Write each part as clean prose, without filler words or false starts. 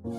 Oh,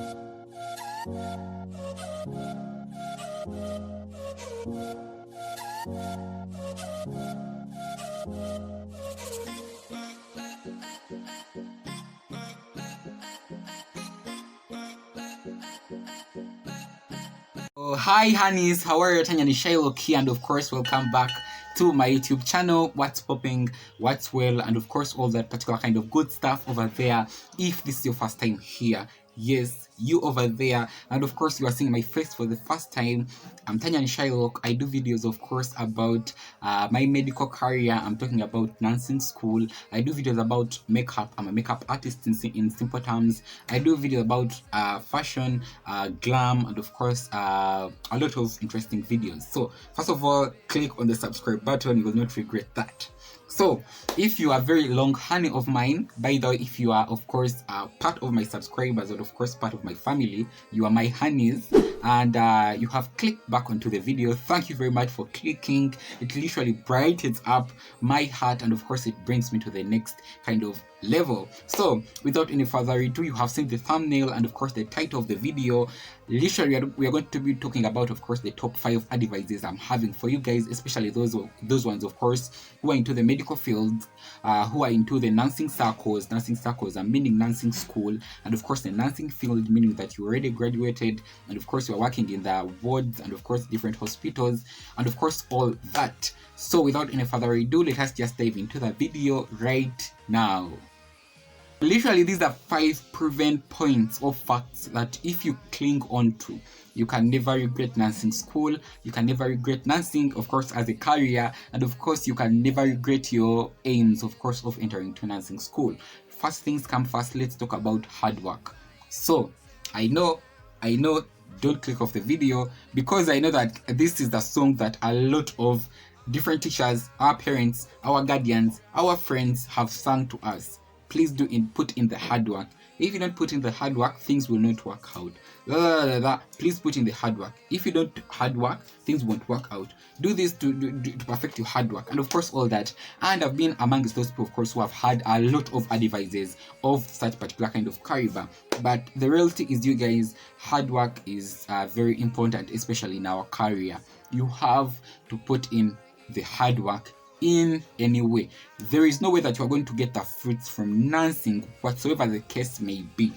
hi honeys, how are you? Tanya ni Shylock here, and of course welcome back to my YouTube channel. What's popping, what's well, and of course all that particular kind of good stuff over there. If this is your first time here, yes, you over there, and of course you are seeing my face for the first time. I'm Tanya ni Shylock. I do videos of course about my medical career. I'm talking about nursing school. I do videos about makeup. I'm a makeup artist in simple terms. I do videos about fashion, glam, and of course a lot of interesting videos. So first of all, click on the subscribe button. You will not regret that. So if you are very long honey of mine, by the way, if you are of course part of my subscribers and of course part of my family, you are my honeys, and you have clicked back onto the video, thank you very much for clicking. It literally brightens up my heart, and of course it brings me to the next kind of level. So without any further ado, you have seen the thumbnail and of course the title of the video. Literally we are going to be talking about of course the top 5 advices I'm having for you guys, especially those ones of course who are into the medical field, who are into the nursing circles. I'm meaning nursing school, and of course the nursing field, meaning that you already graduated and of course you're working in the wards and of course different hospitals and of course all that. So without any further ado, let us just dive into the video right now. Literally, these are 5 proven points or facts that if you cling on to, you can never regret nursing school, you can never regret nursing, of course, as a career, and of course, you can never regret your aims, of course, of entering to nursing school. First things come first, let's talk about hard work. So, I know, don't click off the video, because I know that this is the song that a lot of different teachers, our parents, our guardians, our friends have sung to us. Please put in the hard work. If you don't put in the hard work, things will not work out. Please put in the hard work. If you don't hard work, things won't work out. Do this to perfect your hard work, and of course all that. And I've been amongst those people, of course, who have had a lot of advices of such particular kind of career. But the reality is, you guys, hard work is very important, especially in our career. You have to put in the hard work in any way. There is no way that you are going to get the fruits from nursing, whatsoever the case may be,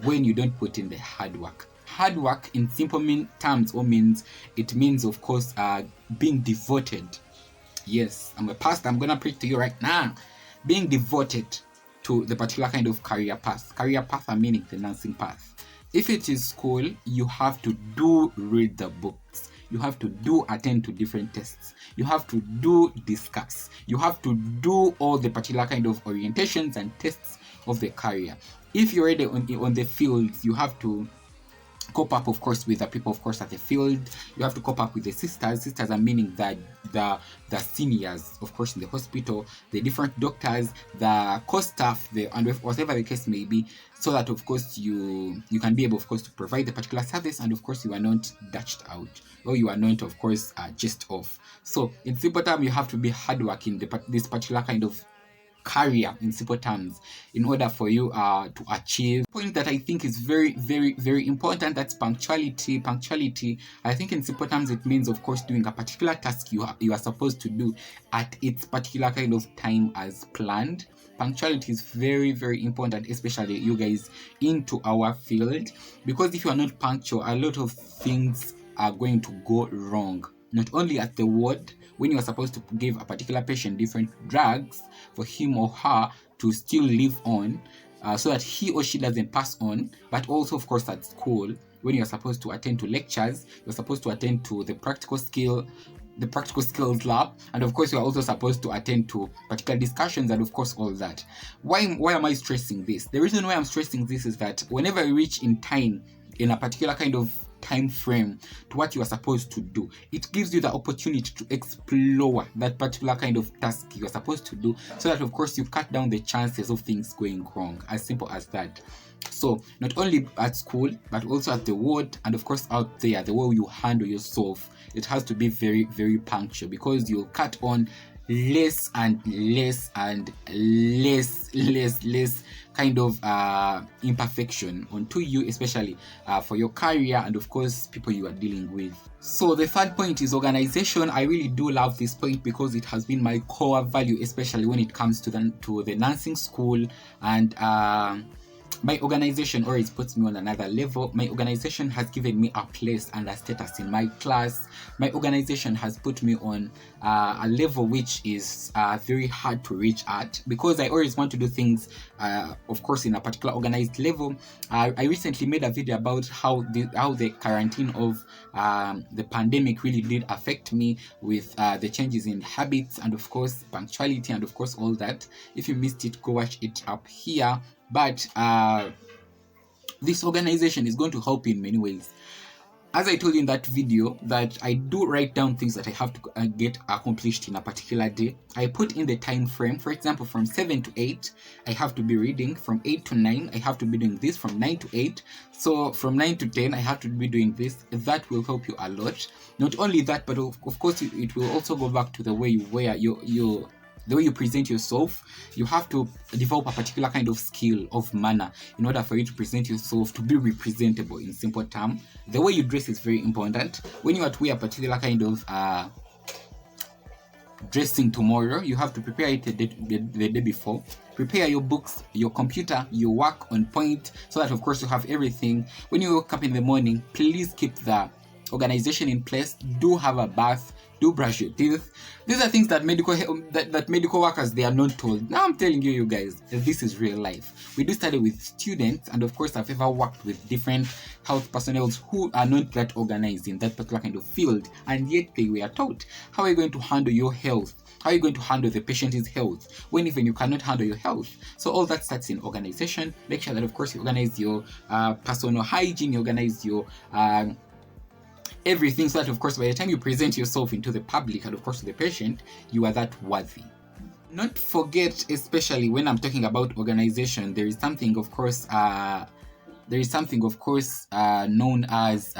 when you don't put in the hard work. Hard work in simple terms means of course being devoted. Yes, I'm a pastor, I'm gonna preach to you right now. Being devoted to the particular kind of career path. Career path, I meaning the nursing path. If it is school, you have to read the books. You have to attend to different tests. You have to discuss. You have to do all the particular kind of orientations and tests of the career. If you're already on the field, you have to cope up, of course, with the people, of course, at the field. You have to cope up with the sisters. Sisters are meaning that the seniors, of course, in the hospital, the different doctors, the co-staff, and whatever the case may be, so that, of course, you can be able, of course, to provide the particular service, and, of course, you are not dashed out, or you are not, of course, just off. So, in simple terms, you have to be hardworking this particular kind of career, in simple terms, in order for you to achieve. Point that I think is very, very, very important, that's punctuality. I think in simple terms it means, of course, doing a particular task you are supposed to do at its particular kind of time as planned. Punctuality is very, very important, especially you guys into our field, because if you are not punctual, a lot of things are going to go wrong. Not only at the ward, when you are supposed to give a particular patient different drugs for him or her to still live on, so that he or she doesn't pass on, but also, of course, at school, when you're supposed to attend to lectures, you're supposed to attend to the practical skills lab, and of course, you're also supposed to attend to particular discussions, and of course, all that. Why am I stressing this? The reason why I'm stressing this is that whenever you reach in time, in a particular kind of time frame to what you are supposed to do, it gives you the opportunity to explore that particular kind of task you are supposed to do, so that, of course, you cut down the chances of things going wrong. As simple as that. So not only at school, but also at the ward, and of course out there, the way you handle yourself, it has to be very, very punctual, because you'll cut on less and less kind of imperfection onto you, especially for your career and of course people you are dealing with. So the third point is organization. I really do love this point because it has been my core value, especially when it comes to the nursing school. And my organization always puts me on another level. My organization has given me a place and a status in my class. My organization has put me on a level which is very hard to reach at, because I always want to do things, of course, in a particular organized level. I recently made a video about how the quarantine of the pandemic really did affect me with the changes in habits and of course punctuality and of course all that. If you missed it, go watch it up here. But this organization is going to help you in many ways. As I told you in that video, that I do write down things that I have to get accomplished in a particular day. I put in the time frame. For example, from 7 to 8, I have to be reading. From 8 to 9, I have to be doing this. From 9 to 8, so from 9 to 10, I have to be doing this. That will help you a lot. Not only that, but of course, it will also go back to the way you wear the way you present yourself. You have to develop a particular kind of skill of manner in order for you to present yourself to be representable. In simple terms, the way you dress is very important. When you are to wear a particular kind of dressing tomorrow, you have to prepare it the day before. Prepare your books, your computer, your work on point, so that of course you have everything. When you wake up in the morning, please keep the organization in place. Do have a bath, do brush your teeth. These are things that medical workers, they are not told. Now I'm telling you guys, this is real life. We do study with students, and of course I've ever worked with different health personnel who are not that organized in that particular kind of field, and yet they were taught how are you going to handle your health, how are you going to handle the patient's health when even you cannot handle your health. So all that starts in organization. Make sure that of course you organize your personal hygiene, you organize your everything, so that of course by the time you present yourself into the public and of course to the patient, you are that worthy. Not forget, especially when I'm talking about organization, there is something of course known as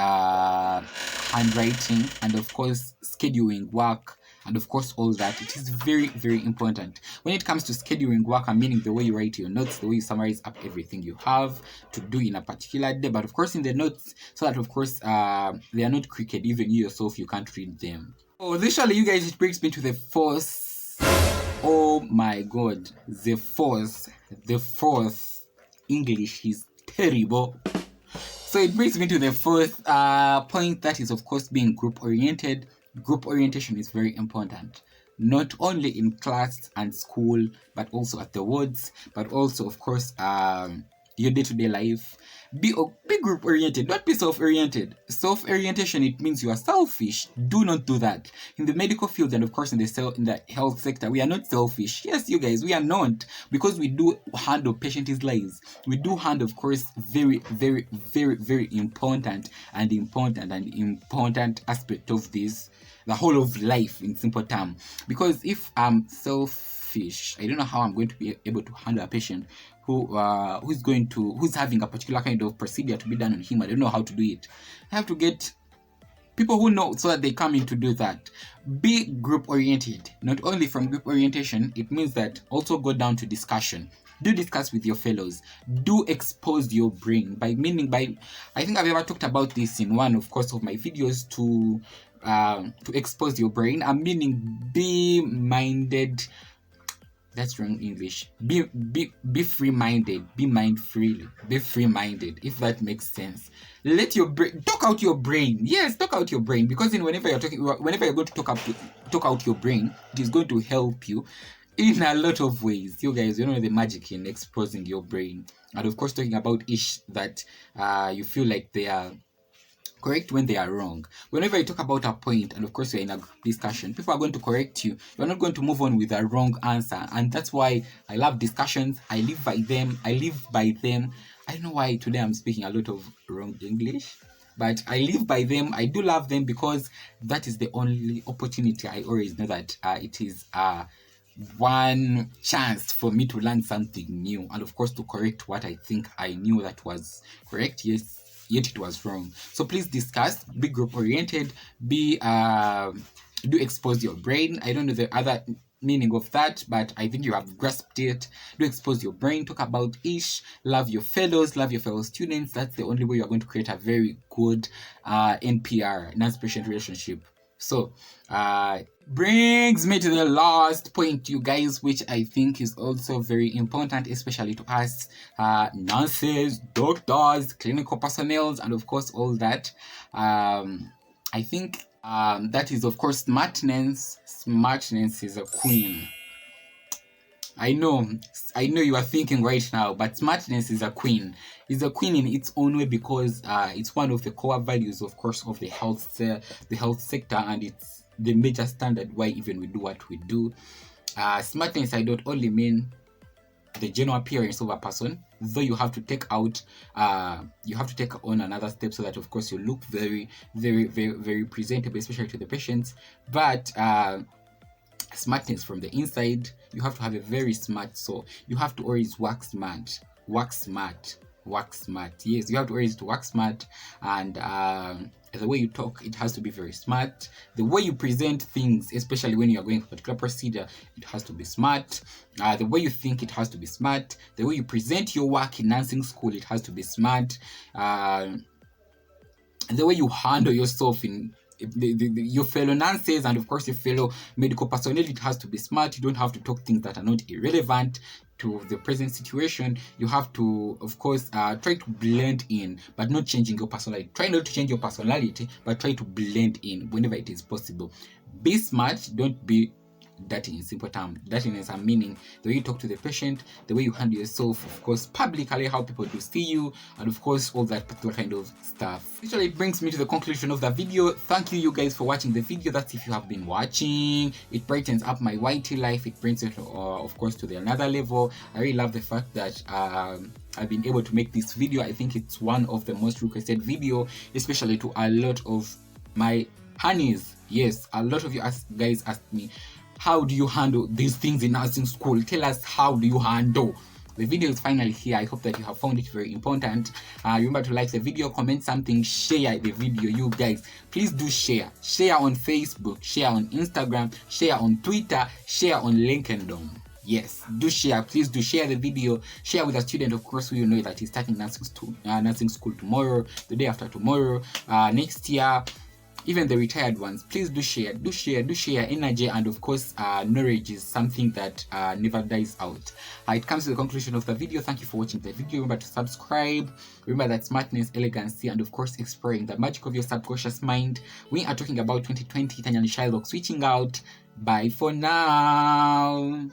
handwriting and of course scheduling work and of course all that. It is very, very important. When it comes to scheduling work, I'm meaning the way you write your notes, the way you summarize up everything you have to do in a particular day, but of course in the notes, so that of course they are not crooked. Even you yourself, you can't read them. Oh, literally, you guys, it brings me to the fourth. Oh my god, the fourth English is terrible. So it brings me to the fourth point, that is of course being group oriented. Group orientation is very important, not only in class and school, but also at the wards, but also of course your day-to-day life. Be group oriented, not be self-oriented. Self-orientation, it means you are selfish. Do not do that. In the medical field and of course in the health sector, we are not selfish. Yes, you guys, we are not, because we do handle patients' lives. We do handle, of course, very, very, very, very important aspect of this, the whole of life in simple terms. Because if I'm selfish, I don't know how I'm going to be able to handle a patient who's having a particular kind of procedure to be done on him. I don't know how to do it. I have to get people who know, so that they come in to do that. Be group oriented. Not only from group orientation, it means that also go down to discussion. Do discuss with your fellows. Do expose your brain. I think I've ever talked about this in one, of course, of my videos, to expose your brain. I'm meaning be minded. That's wrong English. Be free-minded. Be mind-free. Be free-minded, if that makes sense. Let your brain talk out your brain. Yes, talk out your brain, because whenever you're going to talk out your brain, it is going to help you in a lot of ways. You guys, you know the magic in exposing your brain, and of course talking about issues that you feel like they are correct when they are wrong. Whenever you talk about a point and of course you're in a discussion, people are going to correct you. You're not going to move on with a wrong answer, and that's why I love discussions. I live by them. I don't know why today I'm speaking a lot of wrong English, but I live by them. I do love them, because that is the only opportunity. I always know that it is one chance for me to learn something new, and of course to correct what I think I knew that was correct, yes, yet it was wrong. So please discuss, be group oriented, do expose your brain. I don't know the other meaning of that, but I think you have grasped it. Do expose your brain, talk about ish, love your fellows, love your fellow students. That's the only way you're going to create a very good NPR, non-patient relationship. So brings me to the last point, you guys, which I think is also very important, especially to us nurses, doctors, clinical personnel, and of course all that. I think that is, of course, smartness. Smartness is a queen. I know you are thinking right now, but smartness is a queen. It's a queen in its own way because it's one of the core values, of course, of the health sector, and it's the major standard why even we do what we do. Smartness, I don't only mean the general appearance of a person, though you have to take on another step so that, of course, you look very, very, very, very presentable, especially to the patients. But smartness from the inside, you have to have a very smart soul. You have to always work smart. Yes, you have to always work smart, and the way you talk, it has to be very smart. The way you present things, especially when you are going for a particular procedure, it has to be smart. The way you think, it has to be smart. The way you present your work in nursing school, it has to be smart. And the way you handle yourself in your fellow nurses and of course your fellow medical personnel, it has to be smart. You don't have to talk things that are not irrelevant to the present situation. You have to, of course, try to blend in, but not changing your personality. Try not to change your personality, but try to blend in whenever it is possible. Be smart, don't be dirty in simple terms. Dirtiness and meaning the way you talk to the patient, the way you handle yourself, of course, publicly, how people do see you, and of course, all that particular kind of stuff. Actually, it brings me to the conclusion of the video. Thank you guys for watching the video. That's if you have been watching. It brightens up my YT life. It brings it, of course, to the another level. I really love the fact that I've been able to make this video. I think it's one of the most requested video, especially to a lot of my honeys. Yes, a lot of you guys asked me, how do you handle these things in nursing school? Tell us, how do you handle? The video is finally here. I hope that you have found it very important. Remember to like the video, comment something, share the video. You guys, please do share. Share on Facebook, share on Instagram, share on Twitter, share on LinkedIn. Yes, do share. Please do share the video. Share with a student, of course, who you know that is starting nursing school tomorrow, the day after tomorrow, next year. Even the retired ones, please do share. Energy and of course knowledge is something that never dies out. It comes to the conclusion of the video. Thank you for watching the video. Remember to subscribe. Remember that smartness, elegancy, and of course exploring the magic of your subconscious mind. We are talking about 2020 Tanya and Shylock switching out. Bye for now.